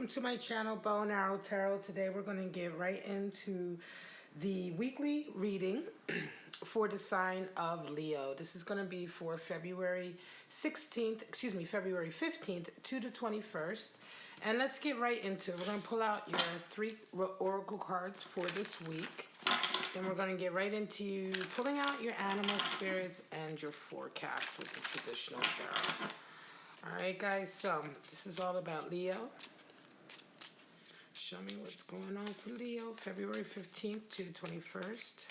welcome to my channel, Bow and Arrow Tarot. Today we're going to get right into the weekly reading for the sign of Leo. This is going to be for February 15th to the 21st. And let's get right into it. We're going to pull out your 3 oracle cards for this week. Then we're going to get right into pulling out your animal spirits and your forecast with the traditional tarot. Alright guys, so this is all about Leo. Show me what's going on for Leo, February 15th to the 21st.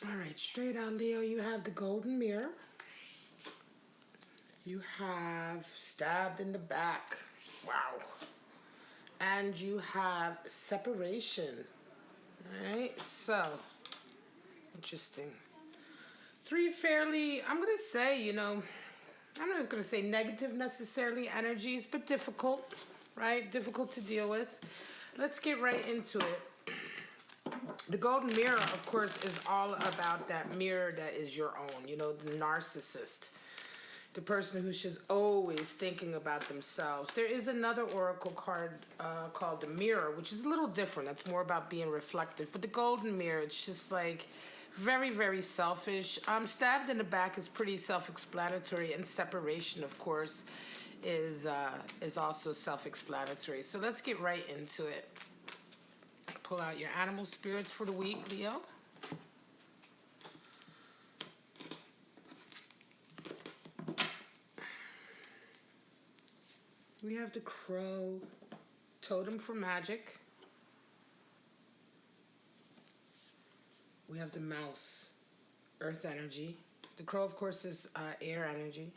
Alright, straight out Leo, you have the golden mirror. You have stabbed in the back. Wow. And you have separation. Alright, so interesting. 3 fairly, I'm going to say, I'm not going to say negative necessarily energies, but difficult, right? Difficult to deal with. Let's get right into it. The golden mirror, of course, is all about that mirror that is your own, the narcissist. The person who's just always thinking about themselves. There is another oracle card called the Mirror, which is a little different. That's more about being reflective. But the golden mirror, it's just like very, very selfish. Stabbed in the back is pretty self-explanatory, and separation, of course, is also self-explanatory. So let's get right into it. Pull out your animal spirits for the week, Leo. We have the crow, totem for magic. We have the mouse, earth energy. The crow, of course, is air energy.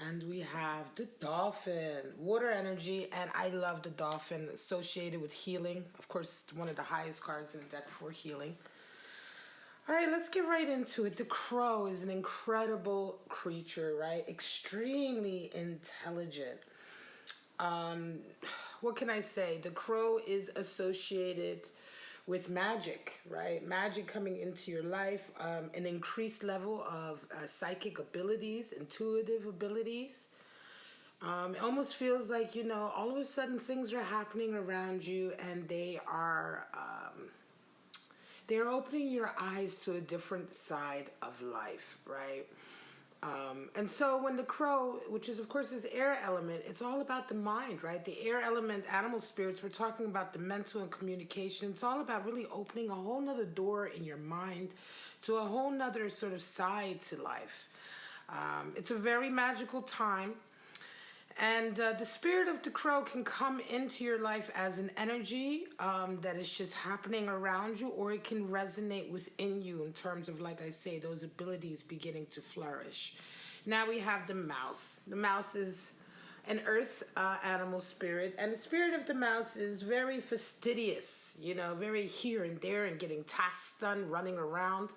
And we have the dolphin, water energy. And I love the dolphin associated with healing. Of course, it's one of the highest cards in the deck for healing. All right, let's get right into it. The crow is an incredible creature, right? Extremely intelligent. What can I say? The crow is associated with magic, right? Magic coming into your life, an increased level of psychic abilities, intuitive abilities. It almost feels like, all of a sudden things are happening around you and they're opening your eyes to a different side of life, right? And so when the crow, which is of course this air element, it's all about the mind, right? The air element, animal spirits, we're talking about the mental and communication. It's all about really opening a whole nother door in your mind to a whole nother sort of side to life. It's a very magical time. And the spirit of the crow can come into your life as an energy that is just happening around you, or it can resonate within you in terms of, like I say, those abilities beginning to flourish. Now we have the mouse. The mouse is an earth animal spirit, and the spirit of the mouse is very fastidious, very here and there and getting tasks done, running around.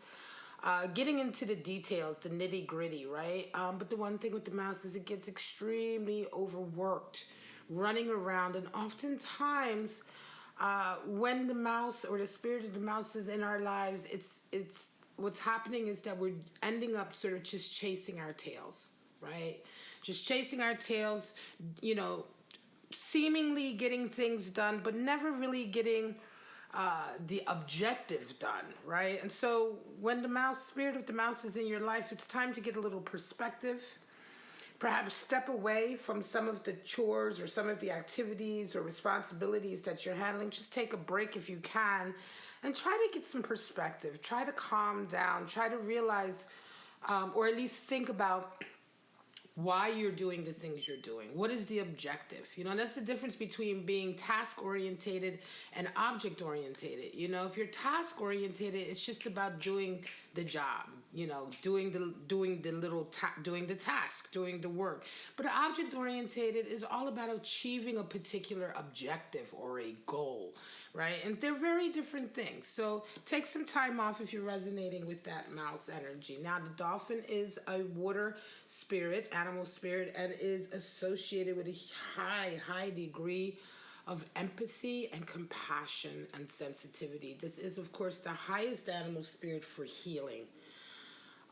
Getting into the details, the nitty gritty, right? But the one thing with the mouse is it gets extremely overworked, running around. And oftentimes, when the mouse or the spirit of the mouse is in our lives, it's what's happening is that we're ending up sort of just chasing our tails, right? Just chasing our tails, seemingly getting things done, but never really getting the objective done, right? And so when the spirit of the mouse is in your life, it's time to get a little perspective. Perhaps step away from some of the chores or some of the activities or responsibilities that you're handling. Just take a break if you can and try to get some perspective. Try to calm down. Try to realize or at least think about why you're doing the things you're doing. What is the objective? That's the difference between being task-orientated and object-orientated. If you're task-orientated, it's just about doing the job, doing the task, doing the work. But object-orientated is all about achieving a particular objective or a goal, right? And they're very different things. So take some time off if you're resonating with that mouse energy. Now, the dolphin is a water spirit, animal spirit, and is associated with a high degree of empathy and compassion and sensitivity. This is, of course, the highest animal spirit for healing.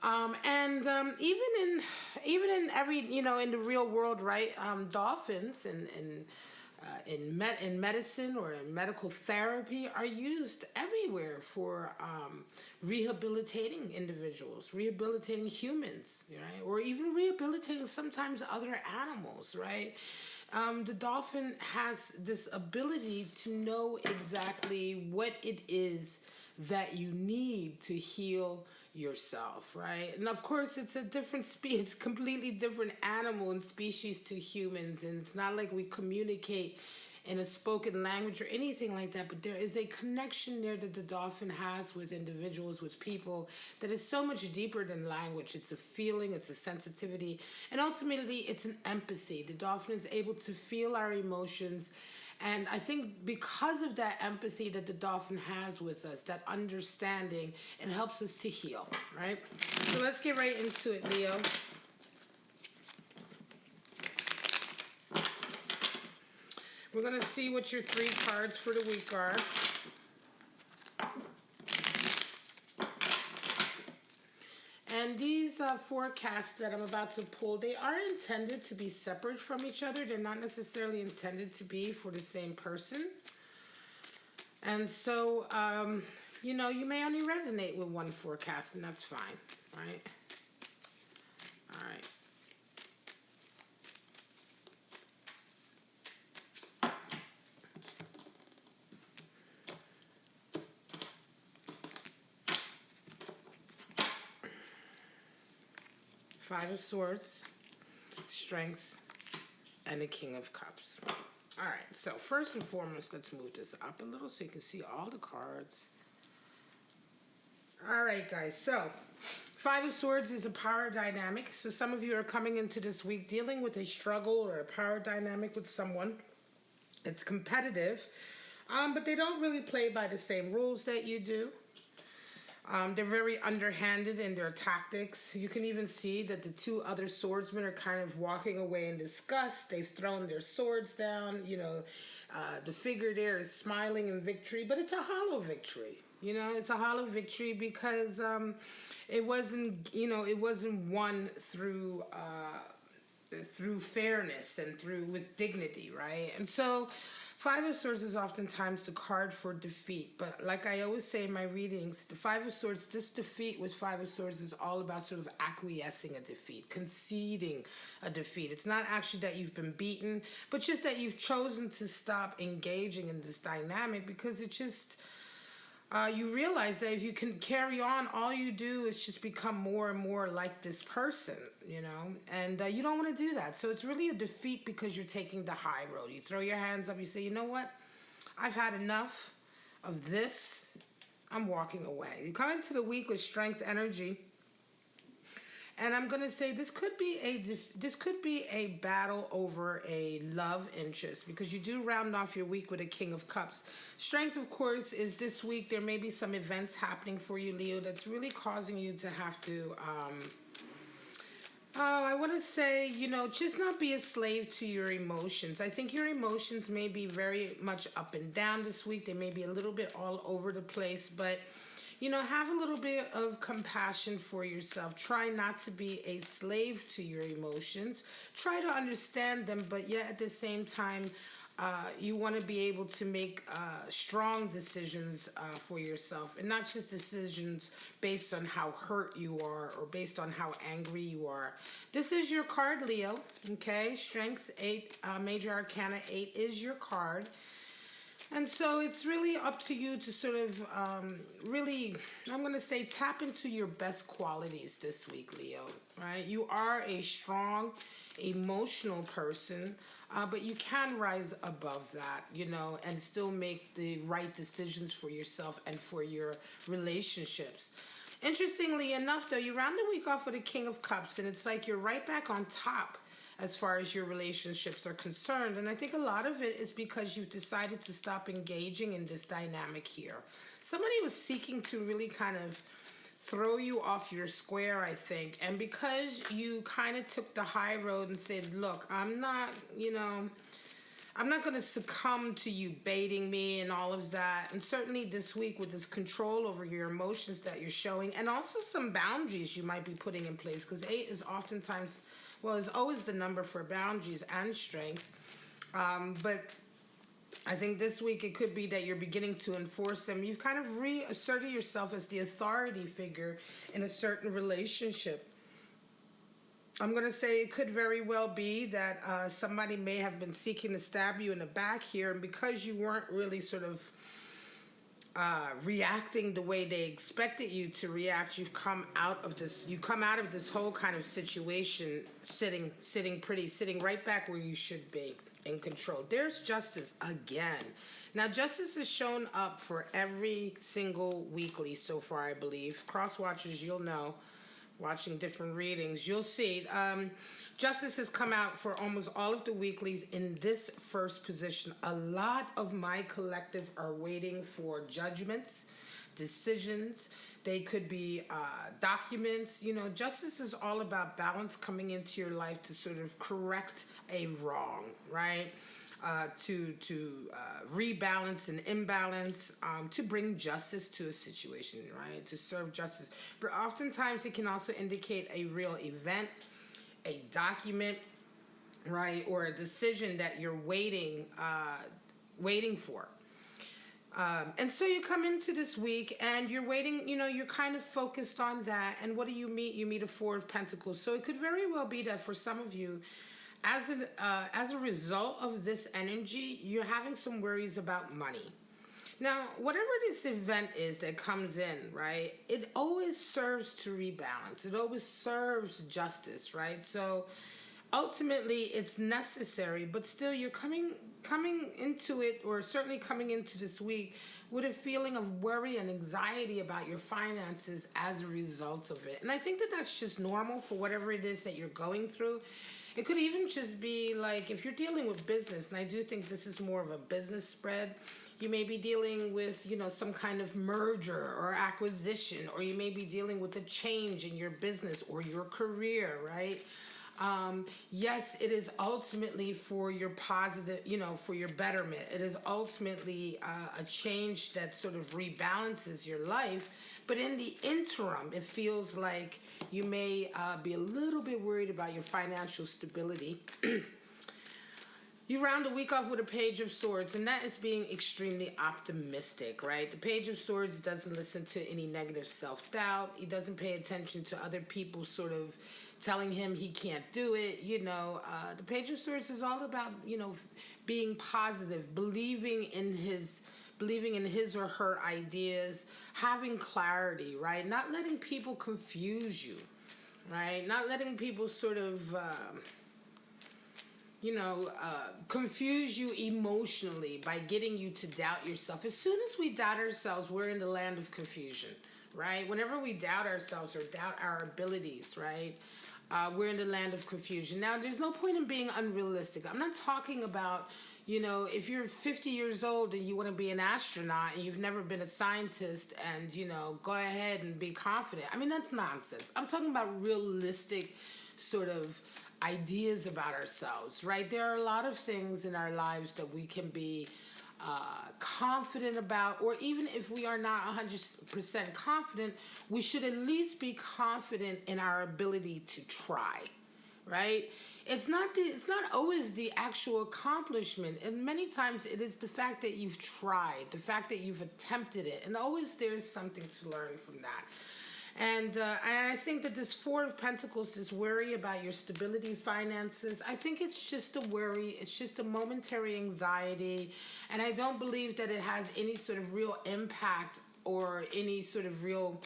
And even in every, in the real world, right? Dolphins in medicine or in medical therapy are used everywhere for rehabilitating individuals, rehabilitating humans, right? Or even rehabilitating sometimes other animals, right? The dolphin has this ability to know exactly what it is that you need to heal yourself, right? And of course, it's a different species, it's completely different animal and species to humans, and it's not like we communicate in a spoken language or anything like that, but there is a connection there that the dolphin has with individuals, with people, that is so much deeper than language. It's a feeling, it's a sensitivity, and ultimately it's an empathy. The dolphin is able to feel our emotions, and I think because of that empathy that the dolphin has with us, that understanding, it helps us to heal, right? So let's get right into it, Leo. We're going to see what your 3 cards for the week are. And these forecasts that I'm about to pull, they are intended to be separate from each other. They're not necessarily intended to be for the same person. And so, you may only resonate with one forecast, and that's fine, right? All right. Five of Swords, Strength, and the King of Cups. All right, so first and foremost, let's move this up a little so you can see all the cards. All right, guys, so Five of Swords is a power dynamic. So some of you are coming into this week dealing with a struggle or a power dynamic with someone. It's competitive, but they don't really play by the same rules that you do. They're very underhanded in their tactics. You can even see that the 2 other swordsmen are kind of walking away in disgust. They've thrown their swords down. The figure there is smiling in victory, but it's a hollow victory. It's a hollow victory because it wasn't won through fairness and with dignity, right? And so Five of Swords is oftentimes the card for defeat. But like I always say in my readings, the Five of Swords, this defeat with Five of Swords is all about sort of acquiescing a defeat, conceding a defeat. It's not actually that you've been beaten, but just that you've chosen to stop engaging in this dynamic because it just... you realize that if you can carry on, all you do is just become more and more like this person, and you don't want to do that. So it's really a defeat because you're taking the high road. You throw your hands up, you say, you know what? I've had enough of this. I'm walking away. You come into the week with strength, energy. And I'm going to say this could be a battle over a love interest because you do round off your week with a King of Cups. Strength, of course, is this week. There may be some events happening for you, Leo, that's really causing you to have to, I want to say, just not be a slave to your emotions. I think your emotions may be very much up and down this week. They may be a little bit all over the place, but... have a little bit of compassion for yourself. Try not to be a slave to your emotions. Try to understand them, but yet at the same time, you want to be able to make strong decisions for yourself, and not just decisions based on how hurt you are or based on how angry you are. This is your card, Leo, okay? Strength 8, Major Arcana 8 is your card. And so it's really up to you to sort of really, I'm going to say, tap into your best qualities this week, Leo, right? You are a strong, emotional person, but you can rise above that, and still make the right decisions for yourself and for your relationships. Interestingly enough, though, you round the week off with a King of Cups, and it's like you're right back on top as far as your relationships are concerned. And I think a lot of it is because you've decided to stop engaging in this dynamic here. Somebody was seeking to really kind of throw you off your square, I think. And because you kind of took the high road and said, look, I'm not, I'm not going to succumb to you baiting me and all of that. And certainly this week with this control over your emotions that you're showing, and also some boundaries you might be putting in place, because 8 is oftentimes, well, is always the number for boundaries and strength. But I think this week it could be that you're beginning to enforce them. You've kind of reasserted yourself as the authority figure in a certain relationship. I'm going to say it could very well be that somebody may have been seeking to stab you in the back here, and because you weren't really sort of reacting the way they expected you to react, you've come out of this. You come out of this whole kind of situation sitting right back where you should be, in control. There's justice again. Now, justice is shown up for every single weekly so far, I believe. Cross watchers, you'll know. Watching different readings, you'll see justice has come out for almost all of the weeklies in this first position. A lot of my collective are waiting for judgments, decisions. They could be documents. You know, justice is all about balance coming into your life to sort of correct a wrong, right? To rebalance an imbalance, to bring justice to a situation, right? To serve justice. But oftentimes it can also indicate a real event, a document, right? Or a decision that you're waiting for. And so you come into this week and you're waiting, you know, you're kind of focused on that. And what do you meet? You meet a 4 of Pentacles. So it could very well be that for some of you, as a result of this energy, you're having some worries about money. Now, whatever this event is that comes in, right, it always serves to rebalance. It always serves justice, right? So ultimately, it's necessary, but still you're coming into it, or certainly coming into this week, with a feeling of worry and anxiety about your finances as a result of it. And I think that that's just normal for whatever it is that you're going through. It could even just be like if you're dealing with business, and I do think this is more of a business spread, you may be dealing with, you know, some kind of merger or acquisition, or you may be dealing with a change in your business or your career, right? Yes, it is ultimately for your positive, you know, for your betterment. It is ultimately a change that sort of rebalances your life. But in the interim, it feels like you may be a little bit worried about your financial stability. You round the week off with a Page of Swords, and that is being extremely optimistic, right? The Page of Swords doesn't listen to any negative self-doubt. He doesn't pay attention to other people sort of telling him he can't do it. You know, the Page of Swords is all about, you know, being positive, believing in his or her ideas, having clarity, right? Not letting people confuse you, right? Not letting people sort of, confuse you emotionally by getting you to doubt yourself. As soon as we doubt ourselves, we're in the land of confusion, right? Whenever we doubt ourselves or doubt our abilities, right? We're in the land of confusion. Now, there's no point in being unrealistic. I'm not talking about, you know, if you're 50 years old and you want to be an astronaut and you've never been a scientist and, you know, go ahead and be confident. I mean, that's nonsense. I'm talking about realistic sort of ideas about ourselves, right? There are a lot of things in our lives that we can be confident about, or even if we are not 100% confident, we should at least be confident in our ability to try, right? It's not always the actual accomplishment, and many times it is the fact that you've tried, the fact that you've attempted it, and always there's something to learn from that. And I think that this 4 of Pentacles, this worry about your stability, finances, I think it's just a worry. It's just a momentary anxiety. And I don't believe that it has any sort of real impact or any sort of real...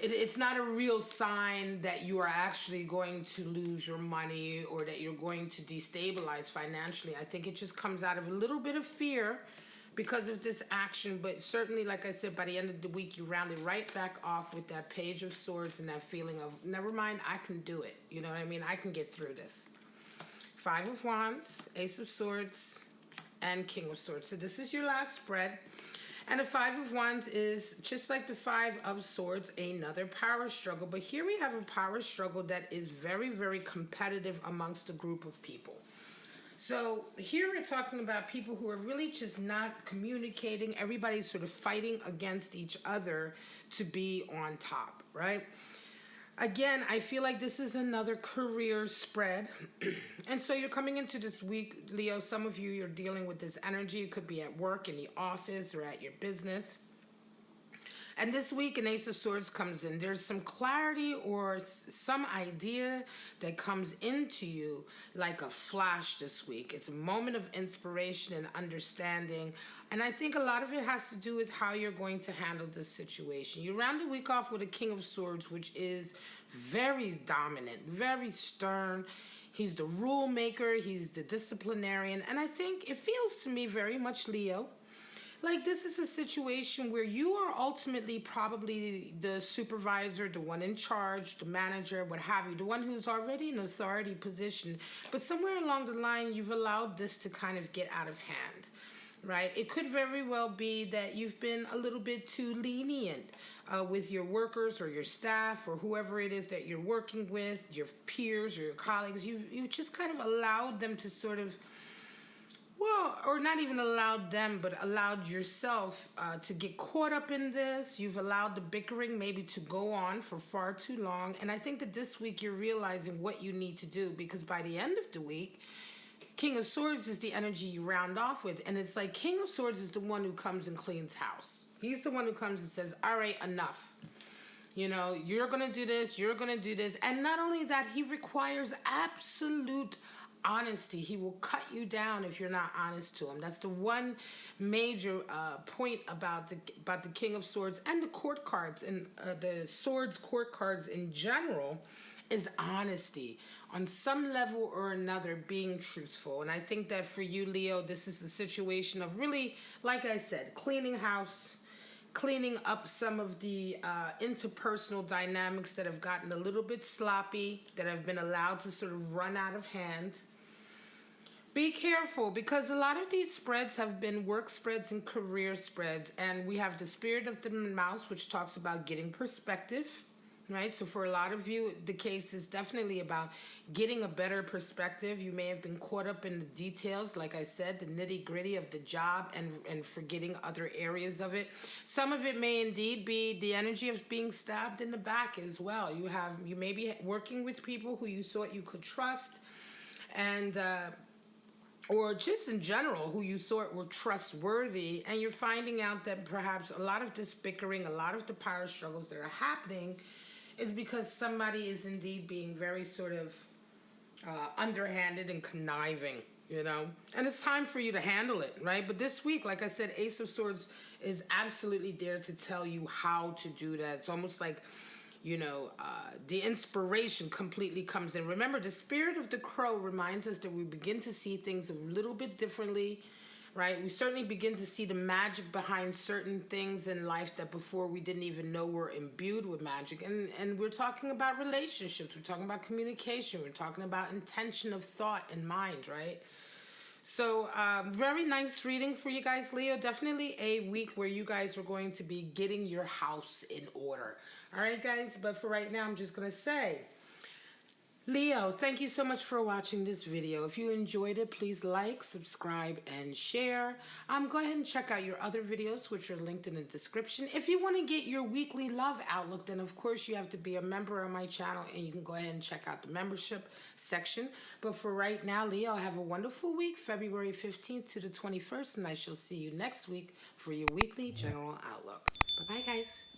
It's not a real sign that you are actually going to lose your money or that you're going to destabilize financially. I think it just comes out of a little bit of fear because of this action, but certainly, like I said, by the end of the week, you round it right back off with that Page of Swords and that feeling of, never mind, I can do it. You know what I mean? I can get through this. 5 of Wands, Ace of Swords, and King of Swords. So this is your last spread. And the 5 of Wands is, just like the 5 of Swords, another power struggle. But here we have a power struggle that is very, very competitive amongst a group of people. So here we're talking about people who are really just not communicating. Everybody's sort of fighting against each other to be on top, right? Again, I feel like this is another career spread. And so you're coming into this week, Leo. Some of you, you're dealing with this energy. It could be at work, in the office, or at your business. And this week, an Ace of Swords comes in. There's some clarity or some idea that comes into you like a flash this week. It's a moment of inspiration and understanding. And I think a lot of it has to do with how you're going to handle this situation. You round the week off with a King of Swords, which is very dominant, very stern. He's the rule maker. He's the disciplinarian. And I think it feels to me very much Leo. Like, this is a situation where you are ultimately probably the supervisor, the one in charge, the manager, what have you, the one who's already in an authority position. But somewhere along the line, you've allowed this to kind of get out of hand, right? It could very well be that you've been a little bit too lenient with your workers or your staff or whoever it is that you're working with, your peers or your colleagues. You've just kind of allowed them to sort of, well, or not even allowed them, but allowed yourself to get caught up in this. You've allowed the bickering maybe to go on for far too long. And I think that this week you're realizing what you need to do, because by the end of the week, King of Swords is the energy you round off with. And it's like King of Swords is the one who comes and cleans house. He's the one who comes and says, all right, enough. You know, you're going to do this, you're going to do this. And not only that, he requires absolute honesty. He will cut you down if you're not honest to him. That's the one major point about the King of Swords and the court cards and the Swords court cards in general is honesty on some level or another, being truthful. And I think that for you, Leo, this is a situation of really, like I said, cleaning house, cleaning up some of the interpersonal dynamics that have gotten a little bit sloppy, that have been allowed to sort of run out of hand. Be careful, because a lot of these spreads have been work spreads and career spreads. And we have the Spirit of the Mouse, which talks about getting perspective, right? So for a lot of you, the case is definitely about getting a better perspective. You may have been caught up in the details, like I said, the nitty-gritty of the job, and forgetting other areas of it. Some of it may indeed be the energy of being stabbed in the back as well. You may be working with people who you thought you could trust, and or just in general, who you thought were trustworthy, and you're finding out that perhaps a lot of this bickering, a lot of the power struggles that are happening is because somebody is indeed being very sort of underhanded and conniving, you know? And it's time for you to handle it, right? But this week, like I said, Ace of Swords is absolutely there to tell you how to do that. It's almost like, you know, the inspiration completely comes in. Remember, the Spirit of the Crow reminds us that we begin to see things a little bit differently, right? We certainly begin to see the magic behind certain things in life that before we didn't even know were imbued with magic. And we're talking about relationships. We're talking about communication. We're talking about intention of thought and mind, right? So very nice reading for you guys, Leo. Definitely a week where you guys are going to be getting your house in order. All right, guys? But for right now, I'm just going to say, Leo, thank you so much for watching this video. If you enjoyed it, please like, subscribe, and share. Go ahead and check out your other videos, which are linked in the description. If you want to get your weekly love outlook, then of course you have to be a member of my channel, and you can go ahead and check out the membership section. But for right now, Leo, have a wonderful week, February 15th to the 21st, and I shall see you next week for your weekly general outlook. Bye-bye, guys.